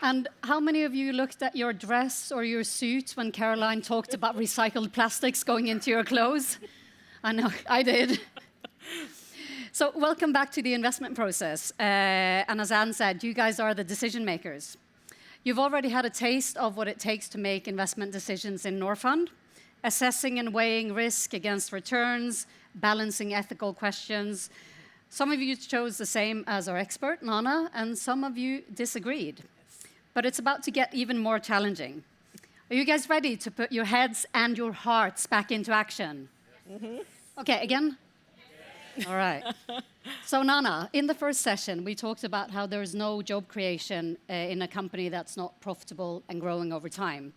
And how many of you looked at your dress or your suit when Caroline talked about recycled plastics going into your clothes? I know, I did. So welcome back to the investment process. And as Anne said, you guys are the decision makers. You've already had a taste of what it takes to make investment decisions in Norfund, assessing and weighing risk against returns, balancing ethical questions. Some of you chose the same as our expert, Naana, and some of you disagreed. But it's about to get even more challenging. Are you guys ready to put your heads and your hearts back into action? Mm-hmm. Okay, again? Yes. All right. So Naana, in the first session, we talked about how there's no job creation in a company that's not profitable and growing over time,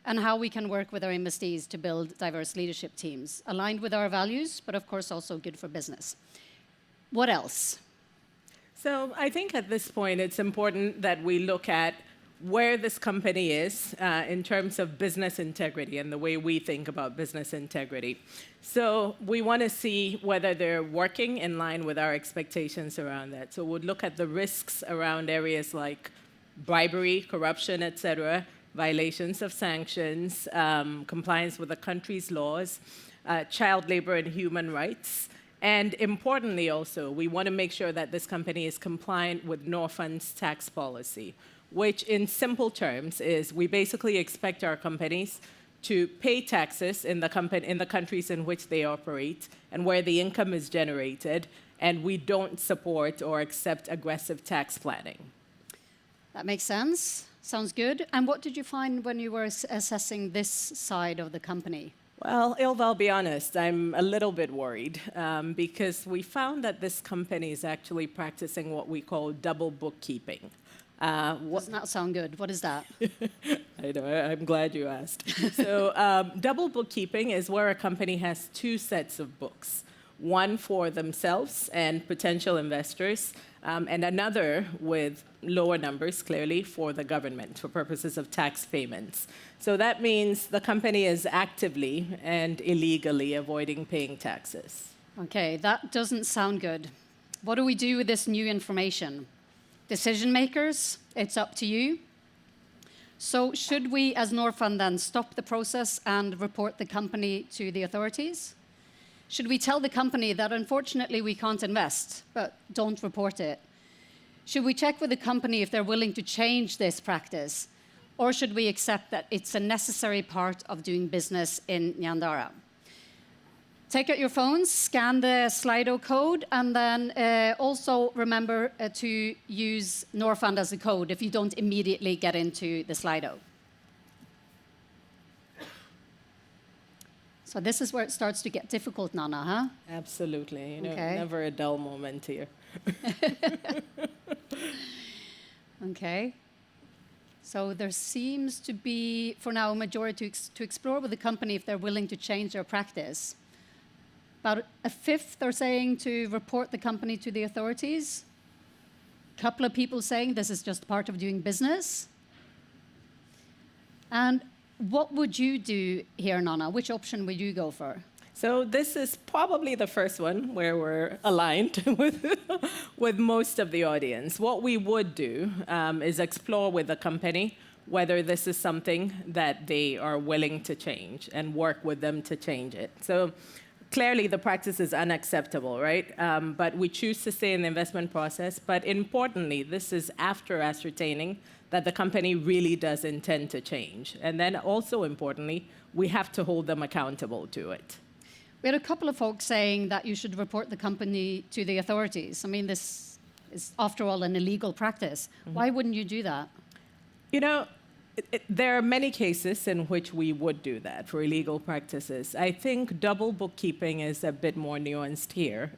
and how we can work with our investees to build diverse leadership teams, aligned with our values, but of course also good for business. What else? So I think at this point, it's important that we look at where this company is in terms of business integrity and the way we think about business integrity. So we want to see whether they're working in line with our expectations around that. So we'd look at the risks around areas like bribery, corruption, et cetera, violations of sanctions, compliance with the country's laws, child labor and human rights. And importantly also, we want to make sure that this company is compliant with Norfund's tax policy, which in simple terms is we basically expect our companies to pay taxes in the countries in which they operate and where the income is generated, and we don't support or accept aggressive tax planning. That makes sense. Sounds good. And what did you find when you were assessing this side of the company? Well, Ylva, I'll be honest, I'm a little bit worried because we found that this company is actually practicing what we call double bookkeeping. Doesn't that sound good? What is that? I know, I'm glad you asked. So double bookkeeping is where a company has two sets of books, one for themselves and potential investors, and another with lower numbers, clearly, for the government for purposes of tax payments. So that means the company is actively and illegally avoiding paying taxes. Okay, that doesn't sound good. What do we do with this new information? Decision makers, it's up to you. So should we, as Norfund, then stop the process and report the company to the authorities? Should we tell the company that unfortunately we can't invest, but don't report it? Should we check with the company if they're willing to change this practice? Or should we accept that it's a necessary part of doing business in Nyandara? Take out your phones, scan the Slido code, and then also remember to use Norfund as a code if you don't immediately get into the Slido. So this is where it starts to get difficult, Naana, huh? Absolutely. You know, okay. Never a dull moment here. Okay. So there seems to be, for now, a majority to explore with the company if they're willing to change their practice. About a fifth are saying to report the company to the authorities. A couple of people saying this is just part of doing business. And what would you do here, Naana? Which option would you go for? So this is probably the first one where we're aligned with most of the audience. What we would do is explore with the company whether this is something that they are willing to change and work with them to change it. So clearly the practice is unacceptable, right? But we choose to stay in the investment process. But importantly, this is after ascertaining that the company really does intend to change. And then also importantly, we have to hold them accountable to it. We had a couple of folks saying that you should report the company to the authorities. I mean, this is, after all, an illegal practice. Mm-hmm. Why wouldn't you do that? You know, there are many cases in which we would do that for illegal practices. I think double bookkeeping is a bit more nuanced here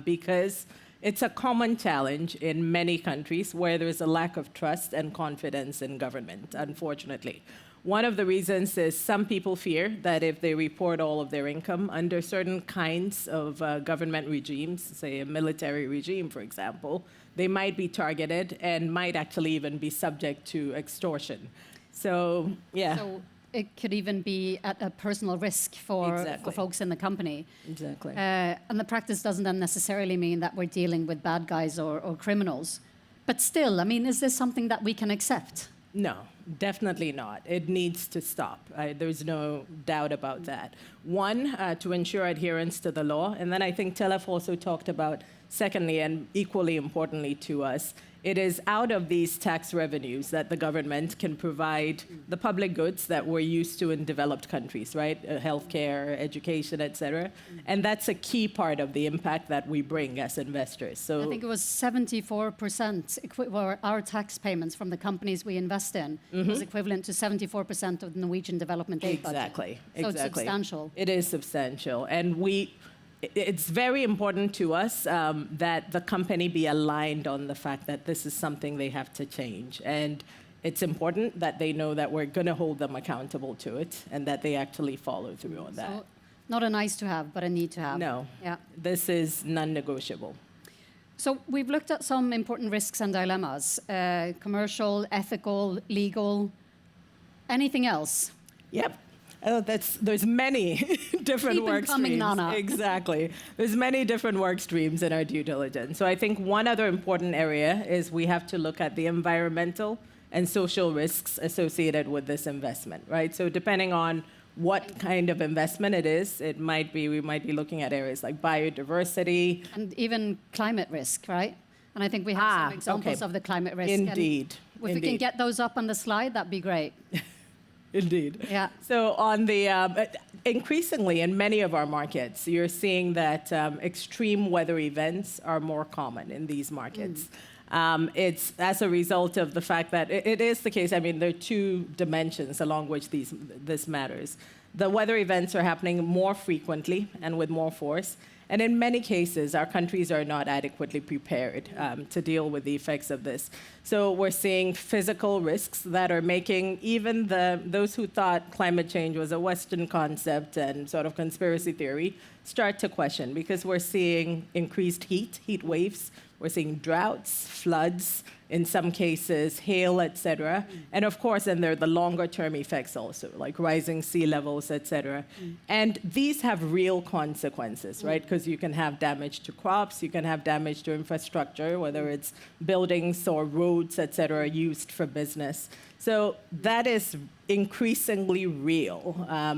because it's a common challenge in many countries where there's a lack of trust and confidence in government, unfortunately. One of the reasons is some people fear that if they report all of their income under certain kinds of government regimes, say a military regime, for example, they might be targeted and might actually even be subject to extortion. So, yeah. So it could even be at a personal risk for folks in the company. Exactly. And the practice doesn't then necessarily mean that we're dealing with bad guys or criminals. But still, I mean, is this something that we can accept? No, definitely not. It needs to stop. There's no doubt about that. One, to ensure adherence to the law. And then I think Telef also talked about, secondly, and equally importantly to us, it is out of these tax revenues that the government can provide the public goods that we're used to in developed countries, right? Healthcare, education, et cetera. And that's a key part of the impact that we bring as investors. So I think it was 74% were our tax payments from the companies we invest in was equivalent to 74% of the Norwegian development aid budget. Exactly. So it's substantial. It is substantial. And it's very important to us that the company be aligned on the fact that this is something they have to change. And it's important that they know that we're going to hold them accountable to it and that they actually follow through on that. So not a nice to have, but a need to have. No. Yeah. This is non-negotiable. So we've looked at some important risks and dilemmas, commercial, ethical, legal. Anything else? Yep. There's many different Keep 'em work coming, streams. Naana. Exactly. There's many different work streams in our due diligence. So I think one other important area is we have to look at the environmental and social risks associated with this investment, right? So depending on what kind of investment it is, we might be looking at areas like biodiversity. And even climate risk, right? And I think we have some examples of the climate risk. Indeed. And if we can get those up on the slide, that'd be great. Indeed. Yeah. So on the increasingly in many of our markets, you're seeing that extreme weather events are more common in these markets. It's as a result of the fact that it is the case. I mean, there are two dimensions along which this matters. The weather events are happening more frequently and with more force. And in many cases, our countries are not adequately prepared to deal with the effects of this. So we're seeing physical risks that are making even those who thought climate change was a Western concept and sort of conspiracy theory start to question, because we're seeing increased heat waves, we're seeing droughts, floods, in some cases, hail, et cetera. And of course, then there are the longer term effects also, like rising sea levels, et cetera. And these have real consequences, right? Because you can have damage to crops, you can have damage to infrastructure, whether it's buildings or roads, et cetera, used for business. So that is increasingly real,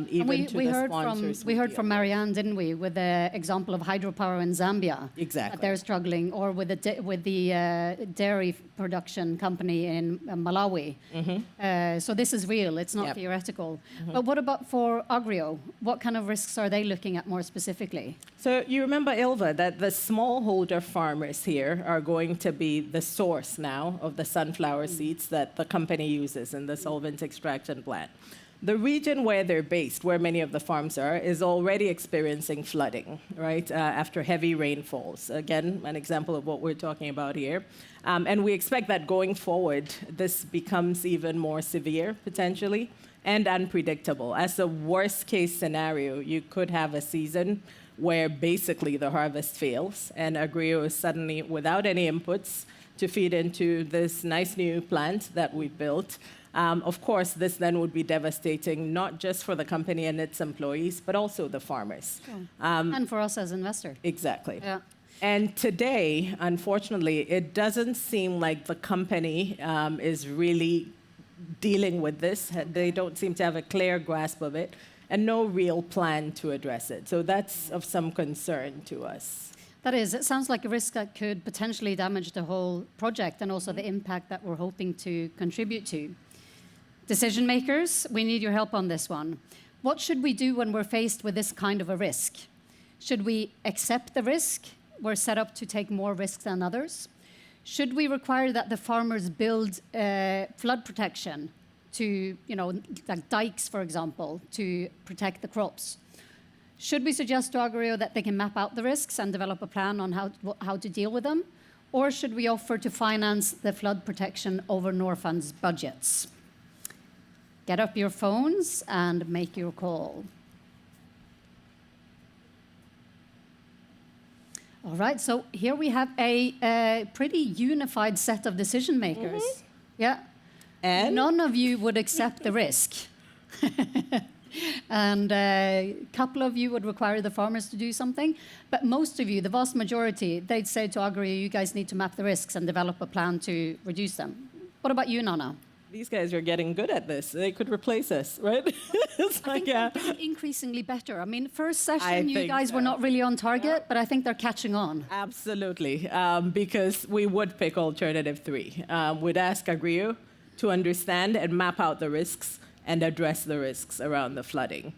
even to the sponsors. We heard from Marianne, didn't we, with the example of hydropower in Zambia. Exactly. That they're struggling, or with the dairy production company in Malawi. So this is real. It's not theoretical. But what about for Agrio? What kind of risks are they looking at more specifically? So you remember, Ylva, that the smallholder farmers here are going to be the source now of the sunflower seeds that the company uses in the solvent extraction plant. The region where they're based, where many of the farms are, is already experiencing flooding, right, after heavy rainfalls. Again, an example of what we're talking about here. And we expect that going forward, this becomes even more severe, potentially, and unpredictable. As a worst-case scenario, you could have a season where basically the harvest fails, and Agrio is suddenly without any inputs to feed into this nice new plant that we've built. Of course, this then would be devastating, not just for the company and its employees, but also the farmers. And for us as investors. Exactly. Yeah. And today, unfortunately, it doesn't seem like the company is really dealing with this. They don't seem to have a clear grasp of it and no real plan to address it. So that's of some concern to us. That is, it sounds like a risk that could potentially damage the whole project and also the impact that we're hoping to contribute to. Decision makers, we need your help on this one. What should we do when we're faced with this kind of a risk? Should we accept the risk? We're set up to take more risks than others. Should we require that the farmers build flood protection to, like dikes, for example, to protect the crops? Should we suggest to Agrio that they can map out the risks and develop a plan on how to deal with them? Or should we offer to finance the flood protection over Norfund's budgets? Get up your phones and make your call. All right, so here we have a pretty unified set of decision makers. Yeah. And none of you would accept the risk. And a couple of you would require the farmers to do something. But most of you, the vast majority, they'd say to Agrio, you guys need to map the risks and develop a plan to reduce them. What about you, Naana? These guys are getting good at this. They could replace us, right? It's I think they're getting increasingly better. I mean, first session, you guys were not really on target, but I think they're catching on. Absolutely, because we would pick alternative 3. We'd ask Agrio to understand and map out the risks and address the risks around the flooding.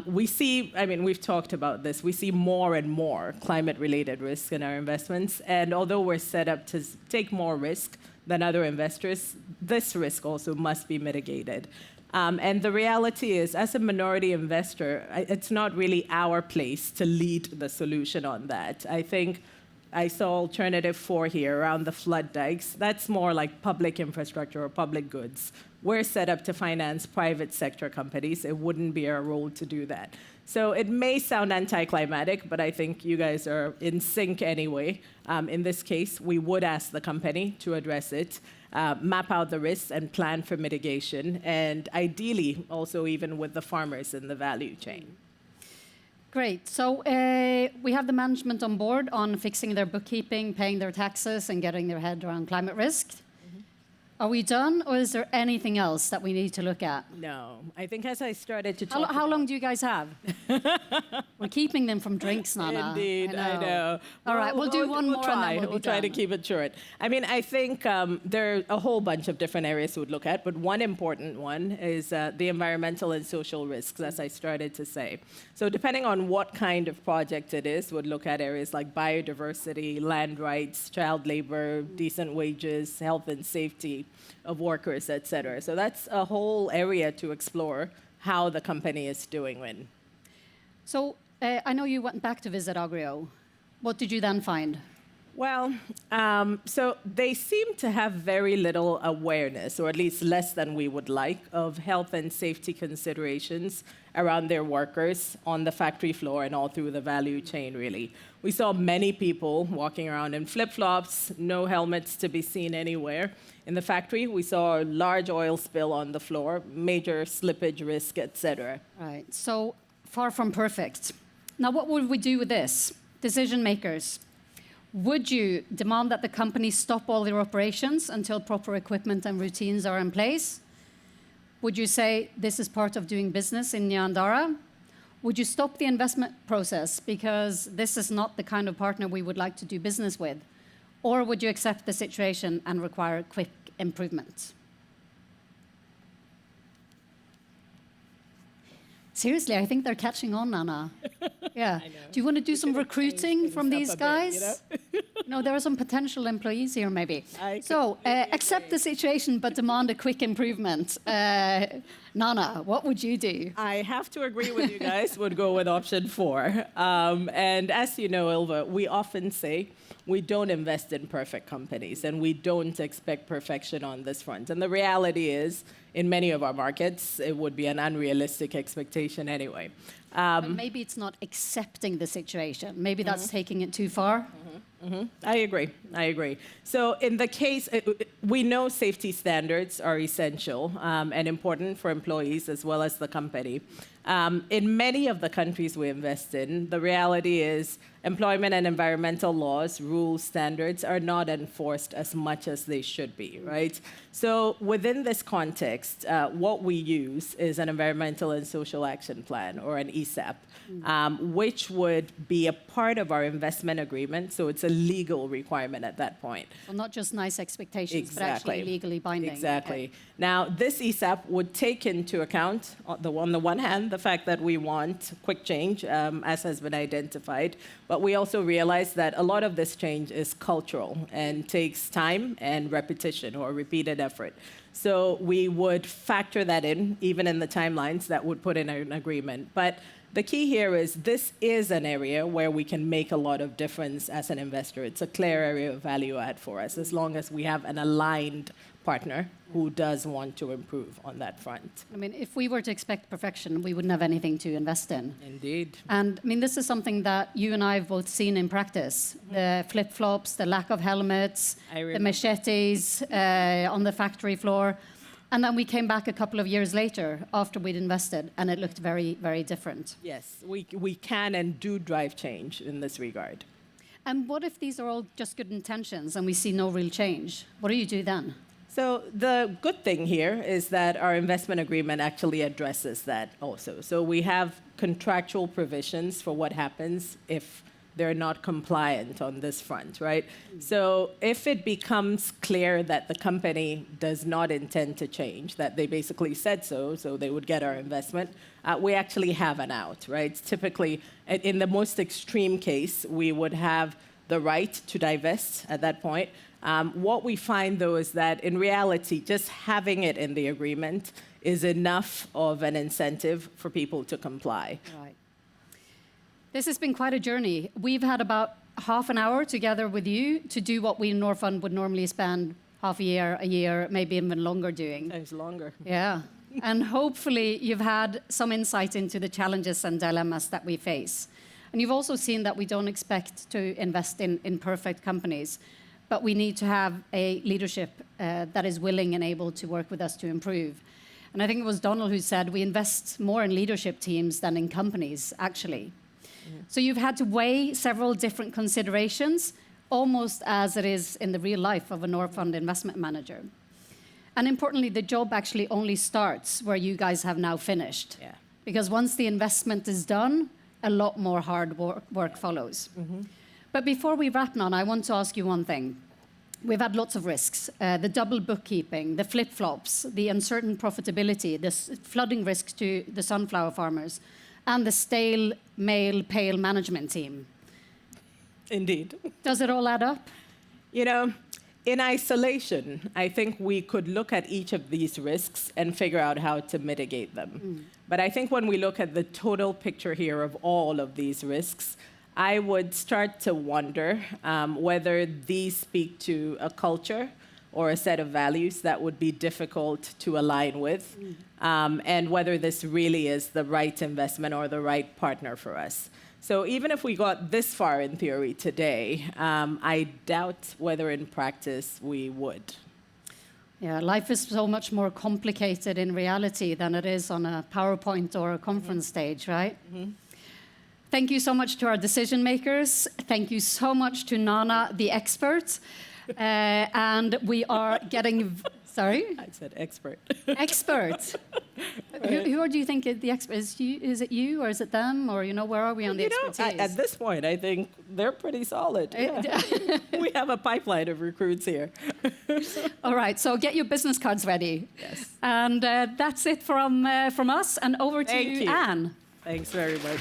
We see, I mean, we've talked about this, we see more and more climate-related risks in our investments, and although we're set up to take more risk than other investors, this risk also must be mitigated. And the reality is, as a minority investor, it's not really our place to lead the solution on that. I think I saw alternative 4 here around the flood dikes. That's more like public infrastructure or public goods. We're set up to finance private sector companies. It wouldn't be our role to do that. So it may sound anticlimactic, but I think you guys are in sync anyway. In this case, we would ask the company to address it, map out the risks and plan for mitigation, and ideally also even with the farmers in the value chain. Great. So we have the management on board on fixing their bookkeeping, paying their taxes, and getting their head around climate risk. Are we done, or is there anything else that we need to look at? No. I think as I started to talk How long do you guys have? We're keeping them from drinks, Naana. Indeed, I know. All right, we'll do one more try. and then we'll be try to done. keep it short. I mean, I think there are a whole bunch of different areas we'd look at, but one important one is the environmental and social risks, as I started to say. So depending on what kind of project it is, we'd look at areas like biodiversity, land rights, child labor, decent wages, health and safety of workers, et cetera. So that's a whole area to explore how the company is doing when. So I know you went back to visit Agrio. What did you then find? Well, so they seem to have very little awareness, or at least less than we would like, of health and safety considerations around their workers on the factory floor and all through the value chain, really. We saw many people walking around in flip-flops, no helmets to be seen anywhere. In the factory, we saw a large oil spill on the floor, major slippage risk, etc. Right, so far from perfect. Now, what would we do with this? Decision makers, would you demand that the company stop all their operations until proper equipment and routines are in place? Would you say this is part of doing business in Nyandara? Would you stop the investment process because this is not the kind of partner we would like to do business with? Or would you accept the situation and require quick improvement? Seriously, I think they're catching on, Naana. Yeah. Do you want to do some recruiting from these guys? No, there are some potential employees here, maybe. So, accept the situation, but demand a quick improvement. Naana, what would you do? I have to agree with you guys, would go with option 4. And as you know, Ylva, we often say we don't invest in perfect companies, and we don't expect perfection on this front. And the reality is, in many of our markets, it would be an unrealistic expectation anyway. But maybe it's not accepting the situation. Maybe that's taking it too far. I agree. So in the case, we know safety standards are essential and important for employees as well as the company. In many of the countries we invest in, the reality is employment and environmental laws, rules, standards are not enforced as much as they should be, right? So within this context, what we use is an environmental and social action plan, or an ESAP, which would be a part of our investment agreement. So it's a legal requirement at that point. Well, not just nice expectations, but actually legally binding. Exactly. Okay. Now, this ESAP would take into account, on the one hand, the fact that we want quick change, as has been identified, but we also realize that a lot of this change is cultural and takes time and repetition or repeated effort. So we would factor that in, even in the timelines that would put in an agreement. But the key here is this is an area where we can make a lot of difference as an investor. It's a clear area of value add for us, as long as we have an aligned partner who does want to improve on that front. I mean, if we were to expect perfection, we wouldn't have anything to invest in. Indeed. And I mean, this is something that you and I have both seen in practice. The flip-flops, the lack of helmets, the machetes on the factory floor. And then we came back a couple of years later after we'd invested, and it looked very, very different. Yes, we can and do drive change in this regard. And what if these are all just good intentions and we see no real change? What do you do then? So the good thing here is that our investment agreement actually addresses that also. So we have contractual provisions for what happens if they're not compliant on this front, right? So if it becomes clear that the company does not intend to change, that they basically said so they would get our investment, we actually have an out, right? Typically, in the most extreme case, we would have the right to divest at that point. What we find, though, is that in reality, just having it in the agreement is enough of an incentive for people to comply. Right. This has been quite a journey. We've had about half an hour together with you to do what we in Norfund would normally spend half a year, maybe even longer doing. It's longer. Yeah. And hopefully you've had some insight into the challenges and dilemmas that we face. And you've also seen that we don't expect to invest in perfect companies, but we need to have a leadership that is willing and able to work with us to improve. And I think it was Donald who said we invest more in leadership teams than in companies, actually. So you've had to weigh several different considerations, almost as it is in the real life of a Norfund investment manager. And importantly, the job actually only starts where you guys have now finished. Yeah. Because once the investment is done, a lot more hard work follows. But before we wrap, Naana, I want to ask you one thing. We've had lots of risks, the double bookkeeping, the flip-flops, the uncertain profitability, the flooding risk to the sunflower farmers, and the stale, male, pale management team. Indeed. Does it all add up? You know, in isolation, I think we could look at each of these risks and figure out how to mitigate them. But I think when we look at the total picture here of all of these risks, I would start to wonder whether these speak to a culture or a set of values that would be difficult to align with, and whether this really is the right investment or the right partner for us. So even if we got this far in theory today, I doubt whether in practice we would. Yeah, life is so much more complicated in reality than it is on a PowerPoint or a conference stage, right? Thank you so much to our decision makers. Thank you so much to Naana, the expert. And we are getting... Sorry? I said expert. Expert. Who do you think is the expert? Is it you or is it them? Or, where are we on the expertise? At this point, I think they're pretty solid. Yeah. We have a pipeline of recruits here. All right, so get your business cards ready. Yes. And that's it from us. And over to Thank you. Anne. Thanks very much.